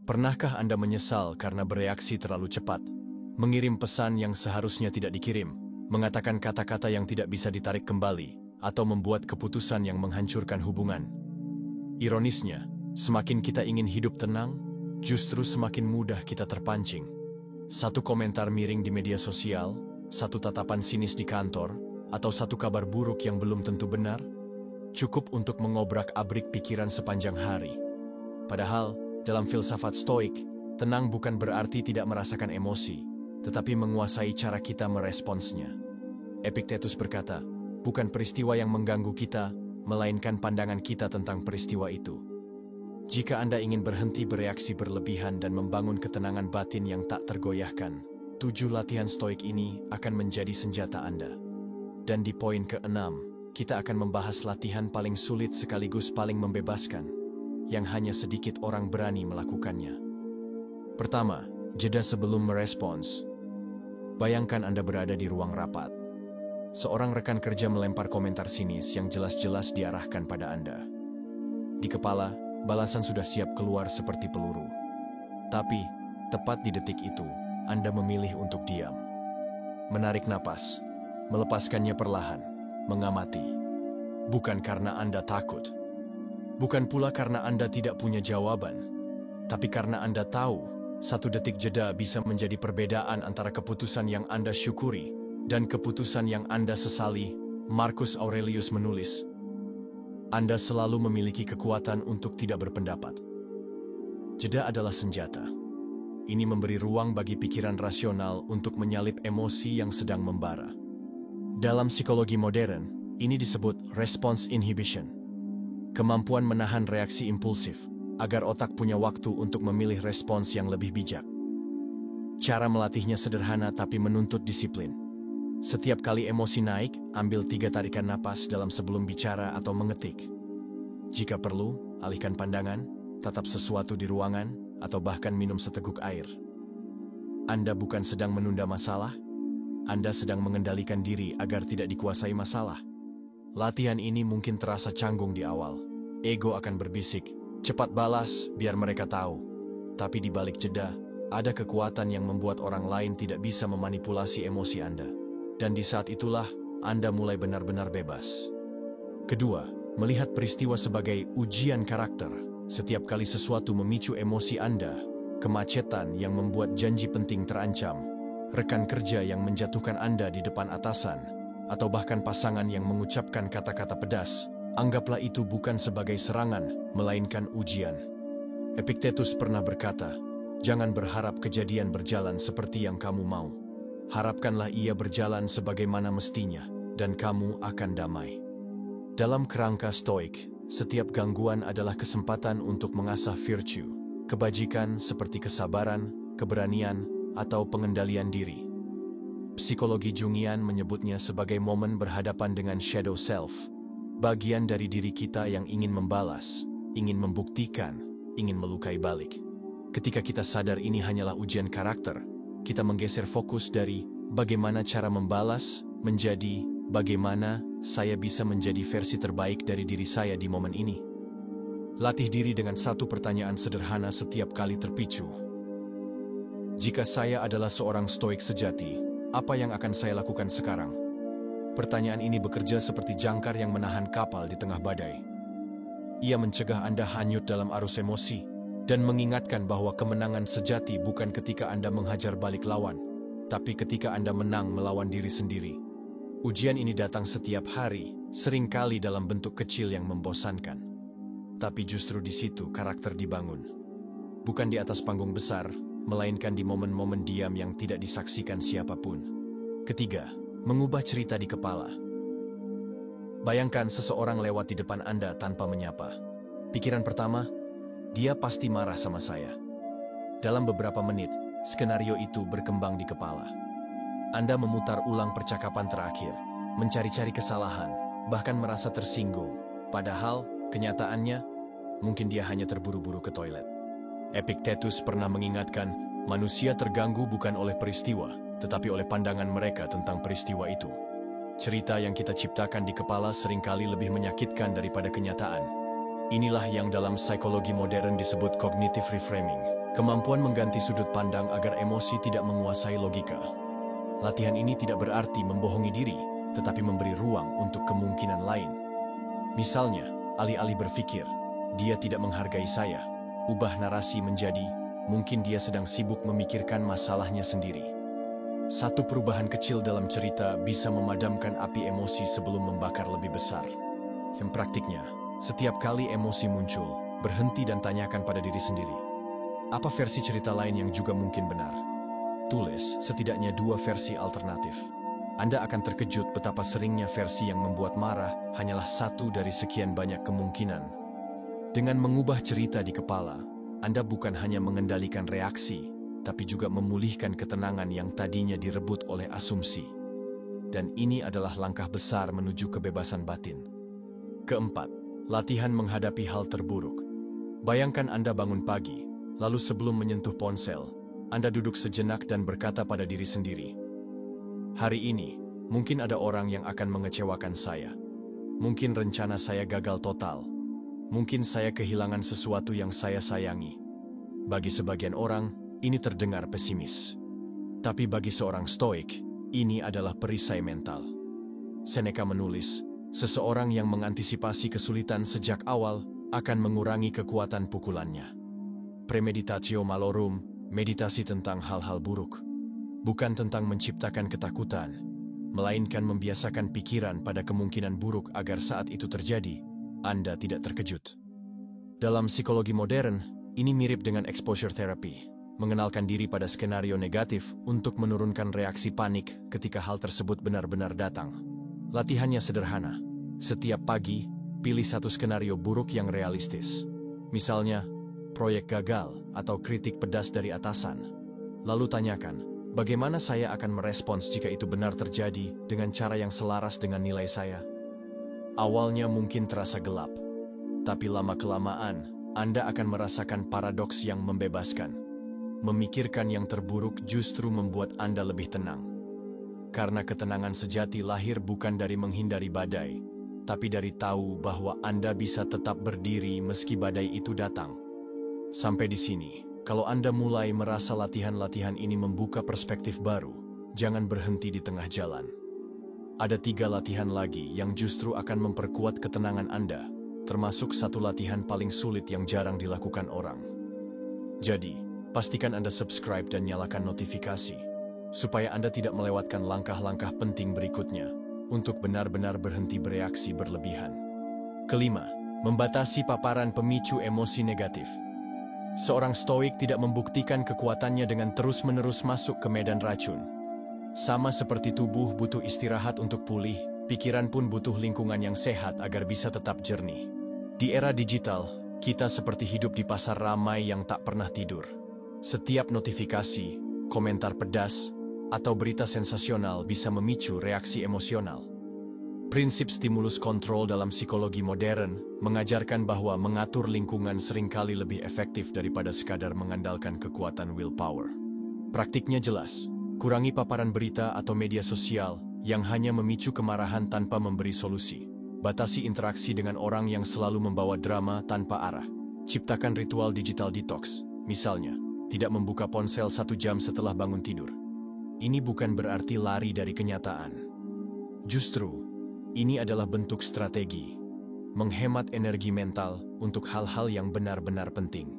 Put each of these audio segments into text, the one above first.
Pernahkah Anda menyesal karena bereaksi terlalu cepat? Mengirim pesan yang seharusnya tidak dikirim, mengatakan kata-kata yang tidak bisa ditarik kembali, atau membuat keputusan yang menghancurkan hubungan? Ironisnya, semakin kita ingin hidup tenang, justru semakin mudah kita terpancing. Satu komentar miring di media sosial, satu tatapan sinis di kantor, atau satu kabar buruk yang belum tentu benar, cukup untuk mengobrak-abrik pikiran sepanjang hari. Padahal, dalam filsafat Stoik, tenang bukan berarti tidak merasakan emosi, tetapi menguasai cara kita meresponsnya. Epictetus berkata, bukan peristiwa yang mengganggu kita, melainkan pandangan kita tentang peristiwa itu. Jika Anda ingin berhenti bereaksi berlebihan dan membangun ketenangan batin yang tak tergoyahkan, 7 latihan Stoik ini akan menjadi senjata Anda. Dan di poin ke-6, kita akan membahas latihan paling sulit sekaligus paling membebaskan, yang hanya sedikit orang berani melakukannya. Pertama, jeda sebelum merespons. Bayangkan Anda berada di ruang rapat. Seorang rekan kerja melempar komentar sinis yang jelas-jelas diarahkan pada Anda. Di kepala, balasan sudah siap keluar seperti peluru. Tapi, tepat di detik itu, Anda memilih untuk diam. Menarik napas, melepaskannya perlahan, mengamati. Bukan karena Anda takut. Bukan pula karena Anda tidak punya jawaban, tapi karena Anda tahu, 1 detik jeda bisa menjadi perbedaan antara keputusan yang Anda syukuri dan keputusan yang Anda sesali. Marcus Aurelius menulis, Anda selalu memiliki kekuatan untuk tidak berpendapat. Jeda adalah senjata. Ini memberi ruang bagi pikiran rasional untuk menyalip emosi yang sedang membara. Dalam psikologi modern, ini disebut response inhibition. Kemampuan menahan reaksi impulsif, agar otak punya waktu untuk memilih respons yang lebih bijak. Cara melatihnya sederhana tapi menuntut disiplin. Setiap kali emosi naik, ambil 3 tarikan napas dalam sebelum bicara atau mengetik. Jika perlu, alihkan pandangan, tatap sesuatu di ruangan, atau bahkan minum seteguk air. Anda bukan sedang menunda masalah, Anda sedang mengendalikan diri agar tidak dikuasai masalah. Latihan ini mungkin terasa canggung di awal. Ego akan berbisik, cepat balas biar mereka tahu. Tapi di balik jeda, ada kekuatan yang membuat orang lain tidak bisa memanipulasi emosi Anda. Dan di saat itulah, Anda mulai benar-benar bebas. Kedua, melihat peristiwa sebagai ujian karakter. Setiap kali sesuatu memicu emosi Anda, kemacetan yang membuat janji penting terancam, rekan kerja yang menjatuhkan Anda di depan atasan, atau bahkan pasangan yang mengucapkan kata-kata pedas, anggaplah itu bukan sebagai serangan, melainkan ujian. Epictetus pernah berkata, jangan berharap kejadian berjalan seperti yang kamu mau. Harapkanlah ia berjalan sebagaimana mestinya, dan kamu akan damai. Dalam kerangka Stoik, setiap gangguan adalah kesempatan untuk mengasah virtue, kebajikan seperti kesabaran, keberanian, atau pengendalian diri. Psikologi Jungian menyebutnya sebagai momen berhadapan dengan shadow self, bagian dari diri kita yang ingin membalas, ingin membuktikan, ingin melukai balik. Ketika kita sadar ini hanyalah ujian karakter, kita menggeser fokus dari bagaimana cara membalas menjadi bagaimana saya bisa menjadi versi terbaik dari diri saya di momen ini. Latih diri dengan 1 pertanyaan sederhana setiap kali terpicu. Jika saya adalah seorang stoik sejati, apa yang akan saya lakukan sekarang? Pertanyaan ini bekerja seperti jangkar yang menahan kapal di tengah badai. Ia mencegah Anda hanyut dalam arus emosi, dan mengingatkan bahwa kemenangan sejati bukan ketika Anda menghajar balik lawan, tapi ketika Anda menang melawan diri sendiri. Ujian ini datang setiap hari, seringkali dalam bentuk kecil yang membosankan. Tapi justru di situ karakter dibangun. Bukan di atas panggung besar, melainkan di momen-momen diam yang tidak disaksikan siapapun. Ketiga, mengubah cerita di kepala. Bayangkan seseorang lewat di depan Anda tanpa menyapa. Pikiran pertama, dia pasti marah sama saya. Dalam beberapa menit, skenario itu berkembang di kepala. Anda memutar ulang percakapan terakhir, mencari-cari kesalahan, bahkan merasa tersinggung. Padahal, kenyataannya, mungkin dia hanya terburu-buru ke toilet. Epictetus pernah mengingatkan, manusia terganggu bukan oleh peristiwa, tetapi oleh pandangan mereka tentang peristiwa itu. Cerita yang kita ciptakan di kepala seringkali lebih menyakitkan daripada kenyataan. Inilah yang dalam psikologi modern disebut cognitive reframing. Kemampuan mengganti sudut pandang agar emosi tidak menguasai logika. Latihan ini tidak berarti membohongi diri, tetapi memberi ruang untuk kemungkinan lain. Misalnya, alih-alih berpikir, dia tidak menghargai saya, ubah narasi menjadi, mungkin dia sedang sibuk memikirkan masalahnya sendiri. Satu perubahan kecil dalam cerita bisa memadamkan api emosi sebelum membakar lebih besar. Yang praktiknya, setiap kali emosi muncul, berhenti dan tanyakan pada diri sendiri. Apa versi cerita lain yang juga mungkin benar? Tulis setidaknya 2 versi alternatif. Anda akan terkejut betapa seringnya versi yang membuat marah hanyalah satu dari sekian banyak kemungkinan. Dengan mengubah cerita di kepala, Anda bukan hanya mengendalikan reaksi, tapi juga memulihkan ketenangan yang tadinya direbut oleh asumsi. Dan ini adalah langkah besar menuju kebebasan batin. Keempat, latihan menghadapi hal terburuk. Bayangkan Anda bangun pagi, lalu sebelum menyentuh ponsel, Anda duduk sejenak dan berkata pada diri sendiri, "Hari ini, mungkin ada orang yang akan mengecewakan saya. Mungkin rencana saya gagal total. Mungkin saya kehilangan sesuatu yang saya sayangi." Bagi sebagian orang, ini terdengar pesimis. Tapi bagi seorang stoik, ini adalah perisai mental. Seneca menulis, seseorang yang mengantisipasi kesulitan sejak awal akan mengurangi kekuatan pukulannya. Premeditatio malorum, meditasi tentang hal-hal buruk. Bukan tentang menciptakan ketakutan, melainkan membiasakan pikiran pada kemungkinan buruk agar saat itu terjadi, Anda tidak terkejut. Dalam psikologi modern, ini mirip dengan exposure therapy, mengenalkan diri pada skenario negatif untuk menurunkan reaksi panik ketika hal tersebut benar-benar datang. Latihannya sederhana. Setiap pagi, pilih satu skenario buruk yang realistis. Misalnya, proyek gagal atau kritik pedas dari atasan. Lalu tanyakan, bagaimana saya akan merespons jika itu benar terjadi dengan cara yang selaras dengan nilai saya? Awalnya mungkin terasa gelap, tapi lama-kelamaan Anda akan merasakan paradoks yang membebaskan. Memikirkan yang terburuk justru membuat Anda lebih tenang. Karena ketenangan sejati lahir bukan dari menghindari badai, tapi dari tahu bahwa Anda bisa tetap berdiri meski badai itu datang. Sampai di sini, kalau Anda mulai merasa latihan-latihan ini membuka perspektif baru, jangan berhenti di tengah jalan. Ada 3 latihan lagi yang justru akan memperkuat ketenangan Anda, termasuk satu latihan paling sulit yang jarang dilakukan orang. Jadi, pastikan Anda subscribe dan nyalakan notifikasi, supaya Anda tidak melewatkan langkah-langkah penting berikutnya untuk benar-benar berhenti bereaksi berlebihan. Kelima, membatasi paparan pemicu emosi negatif. Seorang stoik tidak membuktikan kekuatannya dengan terus-menerus masuk ke medan racun. Sama seperti tubuh butuh istirahat untuk pulih, pikiran pun butuh lingkungan yang sehat agar bisa tetap jernih. Di era digital, kita seperti hidup di pasar ramai yang tak pernah tidur. Setiap notifikasi, komentar pedas, atau berita sensasional bisa memicu reaksi emosional. Prinsip stimulus kontrol dalam psikologi modern mengajarkan bahwa mengatur lingkungan seringkali lebih efektif daripada sekadar mengandalkan kekuatan willpower. Praktiknya jelas, kurangi paparan berita atau media sosial yang hanya memicu kemarahan tanpa memberi solusi. Batasi interaksi dengan orang yang selalu membawa drama tanpa arah. Ciptakan ritual digital detox, misalnya, tidak membuka ponsel 1 jam setelah bangun tidur. Ini bukan berarti lari dari kenyataan. Justru, ini adalah bentuk strategi, menghemat energi mental untuk hal-hal yang benar-benar penting.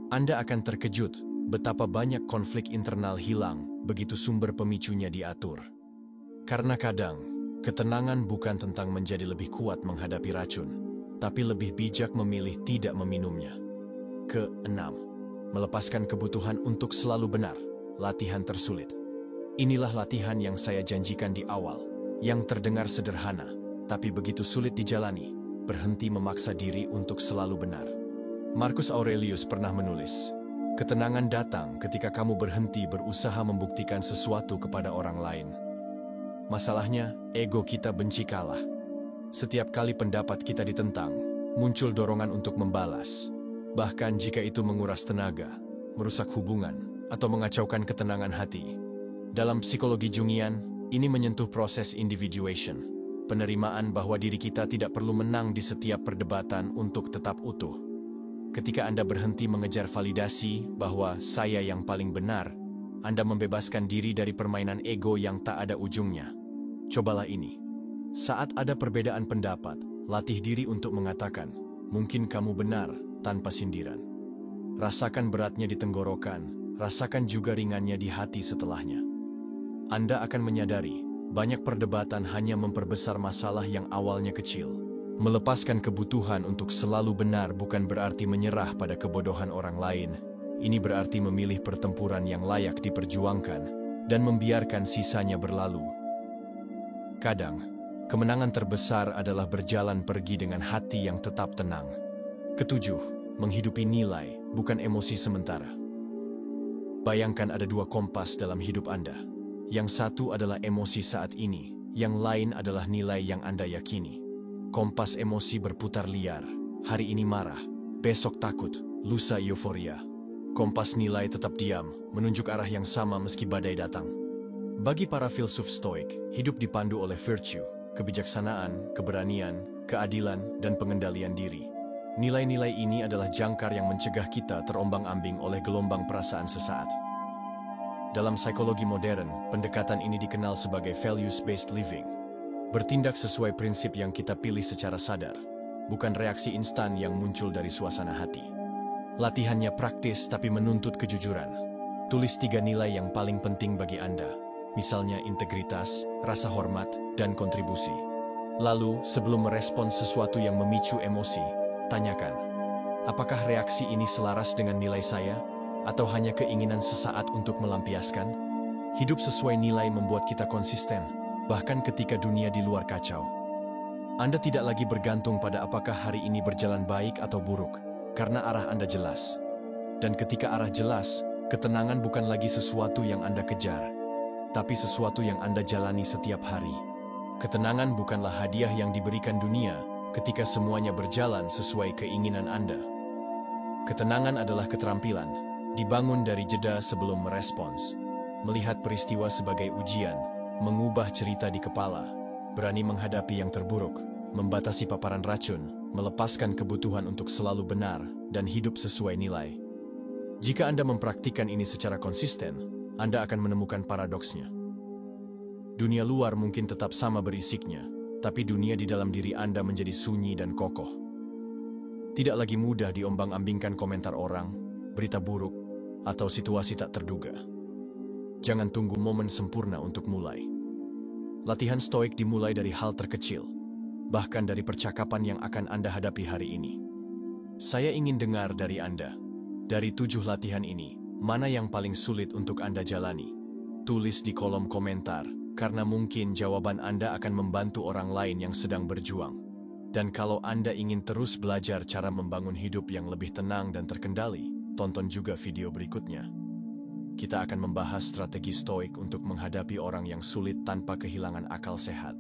Anda akan terkejut betapa banyak konflik internal hilang begitu sumber pemicunya diatur. Karena kadang, ketenangan bukan tentang menjadi lebih kuat menghadapi racun, tapi lebih bijak memilih tidak meminumnya. Keenam, melepaskan kebutuhan untuk selalu benar, latihan tersulit. Inilah latihan yang saya janjikan di awal. Yang terdengar sederhana, tapi begitu sulit dijalani, berhenti memaksa diri untuk selalu benar. Marcus Aurelius pernah menulis, ketenangan datang ketika kamu berhenti berusaha membuktikan sesuatu kepada orang lain. Masalahnya, ego kita benci kalah. Setiap kali pendapat kita ditentang, muncul dorongan untuk membalas. Bahkan jika itu menguras tenaga, merusak hubungan, atau mengacaukan ketenangan hati. Dalam psikologi Jungian, ini menyentuh proses individuation, penerimaan bahwa diri kita tidak perlu menang di setiap perdebatan untuk tetap utuh. Ketika Anda berhenti mengejar validasi bahwa saya yang paling benar, Anda membebaskan diri dari permainan ego yang tak ada ujungnya. Cobalah ini. Saat ada perbedaan pendapat, latih diri untuk mengatakan, mungkin kamu benar, tanpa sindiran. Rasakan beratnya di tenggorokan, rasakan juga ringannya di hati setelahnya. Anda akan menyadari, banyak perdebatan hanya memperbesar masalah yang awalnya kecil. Melepaskan kebutuhan untuk selalu benar bukan berarti menyerah pada kebodohan orang lain. Ini berarti memilih pertempuran yang layak diperjuangkan dan membiarkan sisanya berlalu. Kadang, kemenangan terbesar adalah berjalan pergi dengan hati yang tetap tenang. Ketujuh, menghidupi nilai, bukan emosi sementara. Bayangkan ada dua kompas dalam hidup Anda. Yang satu adalah emosi saat ini, yang lain adalah nilai yang Anda yakini. Kompas emosi berputar liar, hari ini marah, besok takut, lusa euforia. Kompas nilai tetap diam, menunjuk arah yang sama meski badai datang. Bagi para filsuf stoik, hidup dipandu oleh virtue, kebijaksanaan, keberanian, keadilan, dan pengendalian diri. Nilai-nilai ini adalah jangkar yang mencegah kita terombang-ambing oleh gelombang perasaan sesaat. Dalam psikologi modern, pendekatan ini dikenal sebagai values-based living. Bertindak sesuai prinsip yang kita pilih secara sadar, bukan reaksi instan yang muncul dari suasana hati. Latihannya praktis tapi menuntut kejujuran. Tulis 3 nilai yang paling penting bagi Anda, misalnya integritas, rasa hormat, dan kontribusi. Lalu, sebelum merespons sesuatu yang memicu emosi, tanyakan, apakah reaksi ini selaras dengan nilai saya, atau hanya keinginan sesaat untuk melampiaskan? Hidup sesuai nilai membuat kita konsisten, bahkan ketika dunia di luar kacau. Anda tidak lagi bergantung pada apakah hari ini berjalan baik atau buruk, karena arah Anda jelas. Dan ketika arah jelas, ketenangan bukan lagi sesuatu yang Anda kejar, tapi sesuatu yang Anda jalani setiap hari. Ketenangan bukanlah hadiah yang diberikan dunia ketika semuanya berjalan sesuai keinginan Anda. Ketenangan adalah keterampilan, dibangun dari jeda sebelum merespons, melihat peristiwa sebagai ujian, mengubah cerita di kepala, berani menghadapi yang terburuk, membatasi paparan racun, melepaskan kebutuhan untuk selalu benar, dan hidup sesuai nilai. Jika Anda mempraktikkan ini secara konsisten, Anda akan menemukan paradoksnya. Dunia luar mungkin tetap sama berisiknya, tapi dunia di dalam diri Anda menjadi sunyi dan kokoh. Tidak lagi mudah diombang-ambingkan komentar orang, berita buruk, atau situasi tak terduga. Jangan tunggu momen sempurna untuk mulai. Latihan stoik dimulai dari hal terkecil, bahkan dari percakapan yang akan Anda hadapi hari ini. Saya ingin dengar dari Anda, dari 7 latihan ini, mana yang paling sulit untuk Anda jalani? Tulis di kolom komentar, karena mungkin jawaban Anda akan membantu orang lain yang sedang berjuang. Dan kalau Anda ingin terus belajar cara membangun hidup yang lebih tenang dan terkendali, tonton juga video berikutnya. Kita akan membahas strategi stoik untuk menghadapi orang yang sulit tanpa kehilangan akal sehat.